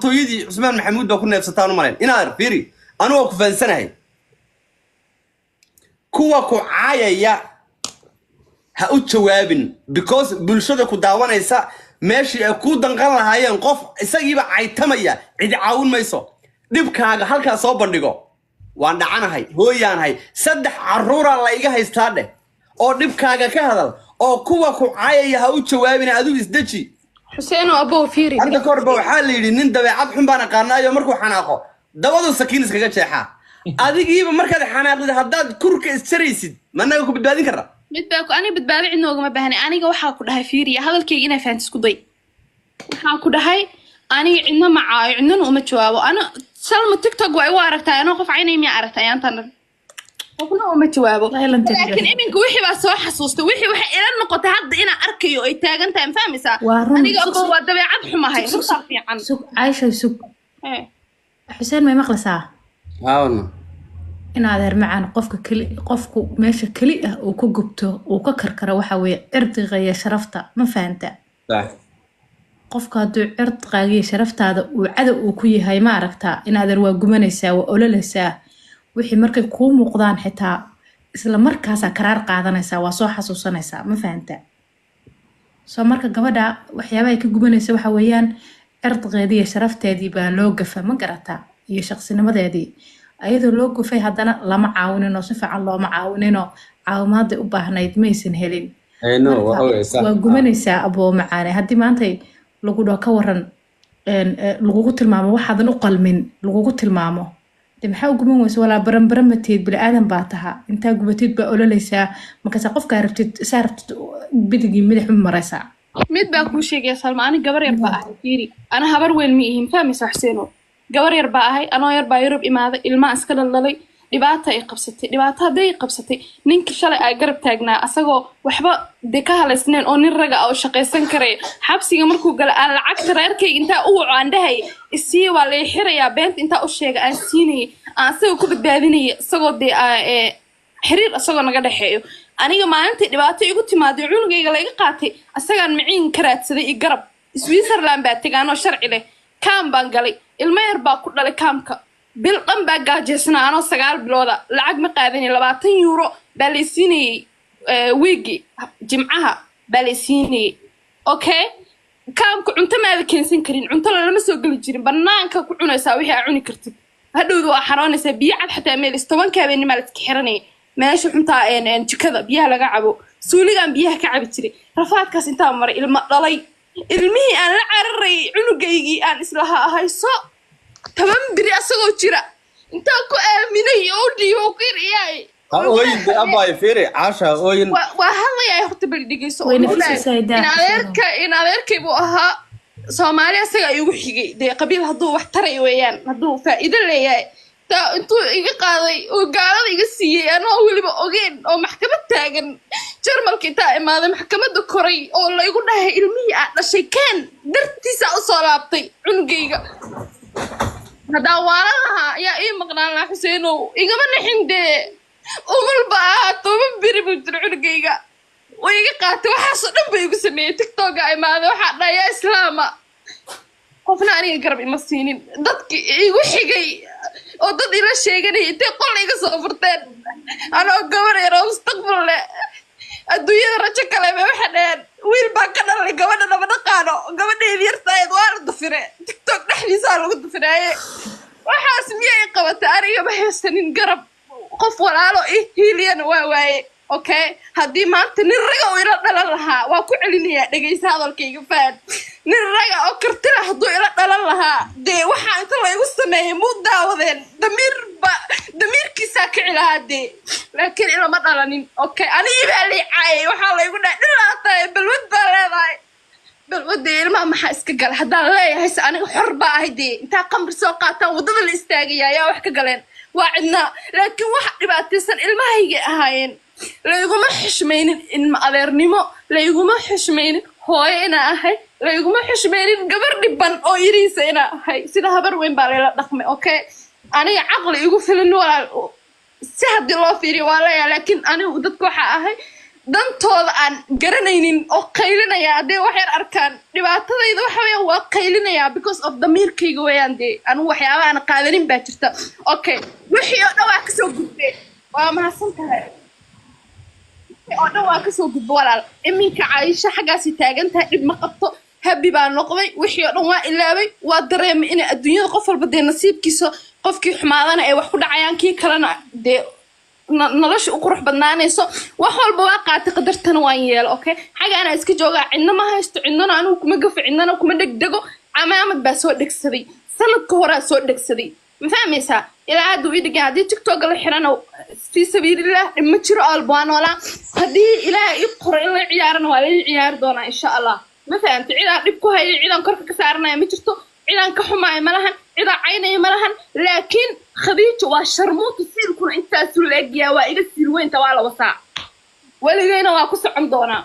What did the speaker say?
boqortooyadii Cusmaan Maxamuud baa ku neefsataan u maleen inaad fiiri anoo ku fansanahay kuwa ku caayaya ha u jawaabin because bulshada ku daawanaysa meeshii ay ku danqan lahaayeen qof isagiiba caytamaya cid caawin mayso dhibkaaga halka soo bandhigo waan dhacanahay hooyaanahay saddex caruura la iga haystaa dheh oo dhibkaaga ka hadal oo kuwa ku caayaya ha u jawaabin adigu isdaji حسين وأبوه فيري hadda korba waxaa la yidhi nin dabeecad xun baan aqaanaayo markuu xanaaqo dabadu sakiin iskaga jeexaa adigiiba markaad xanaaqdid haddaad kurka isjaraysid managa ku badbaadin karra midbaa ku aniga badbaadi cidna ugama baahna aniga waxaa ku dhahay fiiriya hadalkayga inaa fahanti isku day waxaa ku dhahay aniga cidna ma caayo cidnana uma jawaabo ana salma tiktok waa igu aragtaa anoo qof caynay miyaa aragtaa ayaantan qofna uma jawaabo laakiin iminka wixii baa soo xasuustay wixii waxay ila noqotay hadda inaan arkayo ay taagan tahay ma fahmaysaa aniga aboo waa dabeecad xumahay runtaa fiican عايشة سوق حسين ما مقلسها haawna إن هذا معنا قفك ماشي كلي وكجبته وككركرة وحوي عرض غير شرفته ما فهمت صح قفك هذا عرض غير شرفته هذا وعدو وكوي هاي ما عرفتها إن هذا هو جمانيسا وأولا لسا وحي مركب كوم وقضان حتى إسلا مركزا قرار قاعدانيسا وصوحة سوسانيسا ما فهمت سو مركب قبدا وحيابا كجمانيسا وحويان عرض غير شرفته دي بالوقفة ما قرأتها هي شخصنا ماذا دي أيضا لوجو في هذا لما عاونينه صفة الله ما عاونينه عاومات وباهنايد ميسن هيلين وجمانيسا أبو معاني هدي ما أنتي لوجو ده كورن لوجو المامو واحد نقل من لوجو المامو تبحاول جمانيس ولا برم متيد بالآدم بعتها أنت جبتيد بقول ليسا ما كسقف كاربتيد سارت بدقي ملح من مرسا mid baa kuu sheegaya Salma ani gabar yar baa ahay fiiri ana habar weel mi ihin fahmaysa Xuseeno gabar yar baa ahay anoo yar baa Yurub imaaday ilma iska dhalay dhibaato ay qabsatay dhibaato haday qabsatay ninka shalay ay garab taagnaa asagoo waxba ka haleysneen oo nin raga oo shaqeysan karay xabsiga markuu galay aan lacagta reerkayga inta uu caandahay isii waa la xirayaa beent inta u sheegay aan siinay aan asagoo ku badbaadinay asagoo xiriir asagoo naga dhaxeeyo aniga maalintii dhibaato igu timaaday cunugayga la iga qaatay asagaan miciin karaadsaday i garab Switzerland baa tagaano sharci leh kaam baan galay ilma yar baa ku dhalay kaamka bil dhan baa gaajeysnaa anoo 9 bilooda lacag ma qaadanay 20 euro baa la siinay weegi jimcaha baa la siinay okay kaamka cunto ma la keensan karin cunto lama soo gali jirin banaanka ku cunaysaa wixii aad cuni kartid hadhowdu waa xaroonaysaa biyo cad xataa meel 10 kaabeen ma la iska xiranay meesha xuntaa jikada biyaha laga cabo suuligan biyaha ka cabi jiray rafaadkaas inta maray ilma dhalay ilmihii aan la cararay cunugaygii aan islaha hayso 10 biri asagoo jira inta ku aaminay oo dhiibo ku iriyay ooyin abay fiiri caasha ooyin waa hadlayay horta bal dhigayso in adeerkay buu ahaa Soomaaliya asaga ayuu xigay de qabiil haduu wax taray weeyaan haduu faa'iido leeyahay intuu iga qaaday oo gaalada iga siiyay anoo waliba ogeen oo maxkamad taagan Jarmalka inta imaaday maxkamadda koray oo la igu dhahay ilmihii aad dhashay kan dartiisa u soo laabtay cunugayga hadaa waalaha yaa ii maqnaan la Xuseeno igama naxinde umul baa toban biri buu cunugayga way iga qaatay waxaas dhan bay igu sameeyay TikTok ay imaaday waxa dhayaa islaama qofna aniga garab ima siinin dadkii igu xigay oo dad ila sheeganay intee qol iga soo furteen anoo gabar yar oo mustaqbal leh adduunyada rajo kale ma waxa dheer wiil baa ka dhalay gabadha lama dhaqaano gabadheedii yartayd waa dufire TikTok dhexdiisa lagu dufiraaye waxaas miyay qabatay aniga ma haysanin garab qof walaalo hiiliyan waa waaye okay haddii maanta nin raga oo ila dhalan lahaa waa ku celinayaa dhageysa hadalkayga faad nin raga oo karti leh hadduu ila dhalan lahaa dee waxaa inta la igu sameeyay muu daawadeen damiirkiisaa kici lahaa dee laakiin ilama dhalanin okay anigii baa lii caayay waxaa la igu dhahay dhilaatahay balwad baa leedahay balwadee ilmaha maxaa iska gala haddaan leeyahay se aniga xor baa ahay dee intaa qamri soo qaataan waddada la istaagaya ayaa wax ka galeen waa cidnaa laakiin waxa dhibaataysan ilmahayga ahaayeen layguma xishmaynin ilma adeernimo layguma xishmaynin hooyo inaa ahay layguma xishmaynin gabar dhiban oo yiriisa inaa ahay sida habar weyn baa layla dhaqmay okay aniga caqli igu filan walaal si haddii loo fiiriyo waa leeyahay laakiin anigu dadka waxaa ahay dantooda aan garanaynin oo qaylinaya hadee wax yar arkaan dhibaatadayda waxa weeyaan waa qaylinaya because of damiirkayga weeyaan dee anu waxyaaba aan qaadanin baa jirta okay wixii oo dhan waa kasoo gudbay waa mahadsan tahay oo dhan waa kasoo gudbo walaal iminka Caaisha xagaasi taagan tahay dib ma qabto habi baa noqday wixii oo dhan waa ilaabay waa dareemay in adduunyada qof walba dee nasiibkiisa qofkii xumaadana ay wax ku dhacayaan kii kalena dee nolosha u qurux badnaanayso wax walba waa qaatay qadartana waan yeelo okay xagaana iska joogaa cidna ma haysto cidnana anigu kuma gafo cidnana kuma dhegdego amaamad baa soo dhegsaday sanadka hore soo dhegsaday ma fahmaysaa ilaa hadda uu dhigan hadii TikTok la xirana fi sabiilillah ma jiro albaan wala hadii ilaahay i qoro in la ciyaarana waa la ciyaar doonaa insha Allah ma fahamtay ciidan dib ku hayay ciidan korka ka saarnaa ma jirto ciidan ka xumaay malahan ciidan caynay malahan laakiin khadiija waa sharmuutu siilkuna intaas u leegiya waa iga siil weynta waa la wasaa waligayna waa ku socon doonaa